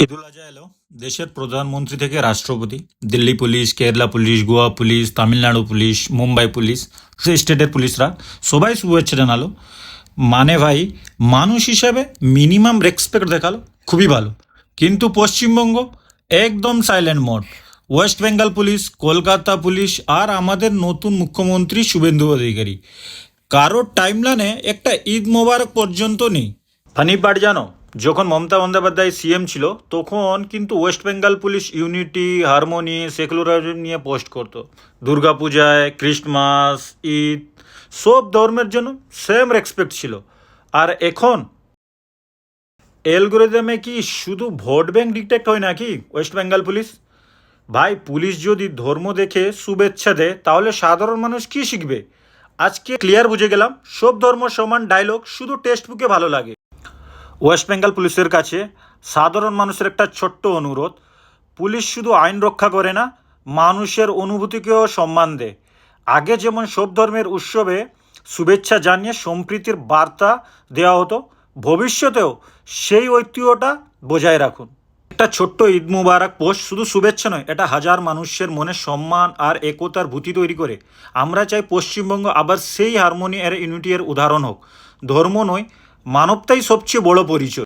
ঈদুল আজহা এলো। দেশের প্রধানমন্ত্রী থেকে রাষ্ট্রপতি, Delhi police, Kerala police, Goa police, Tamil Nadu police, Mumbai police, স্টেটের পুলিশরা সবাই শুভেচ্ছা জানালো। মানে ভাই, মানুষ হিসেবে মিনিমাম রেসপেক্ট দেখালো, খুবই ভালো। কিন্তু পশ্চিমবঙ্গ একদম silent mode. West Bengal police, Kolkata police আর আমাদের নতুন মুখ্যমন্ত্রী শুভেন্দু অধিকারী, কারোর টাইমলাইনে একটা ঈদ মোবারক পর্যন্ত নেই। ফানি পার্ট জানো, যখন মমতা বন্দ্যোপাধ্যায় সিএম ছিল তখন কিন্তু West Bengal police unity, harmony, secularism নিয়ে পোস্ট করতো। দুর্গাপূজায়, ক্রিসমাস, ঈদ সব ধর্মের জন্য সেম রেসপেক্ট ছিল। আর এখন অ্যালগোরিদমে কি শুধু ভোট ব্যাংক ডিটেক্ট হয় নাকি ওয়েস্ট বেঙ্গল পুলিশ? ভাই, পুলিশ যদি ধর্ম দেখে শুভেচ্ছা দেয় তাহলে সাধারণ মানুষ কি শিখবে? আজকে ক্লিয়ার বুঝে গেলাম, সব ধর্ম সমান ডায়লগ শুধু টেক্সট বুকে ভালো লাগে। ওয়েস্ট বেঙ্গল পুলিশের কাছে সাধারণ মানুষের একটা ছোট্ট অনুরোধ, পুলিশ শুধু আইন রক্ষা করে না, মানুষের অনুভূতিকেও সম্মান দেয়। আগে যেমন সব ধর্মের উৎসবে শুভেচ্ছা জানিয়ে সম্প্রীতির বার্তা দেওয়া হতো, ভবিষ্যতেও সেই ঐতিহ্যটা বজায় রাখুন। একটা ছোট্ট ঈদ মুবারক পোস্ট শুধু শুভেচ্ছা নয়, এটা হাজার মানুষের মনে সম্মান আর একতার ভূতি তৈরি করে। আমরা চাই পশ্চিমবঙ্গ আবার সেই হারমোনি আর ইউনিটি এর উদাহরণ হোক। ধর্ম নয়, মানবতাই সবচেয়ে বড় পরিচয়।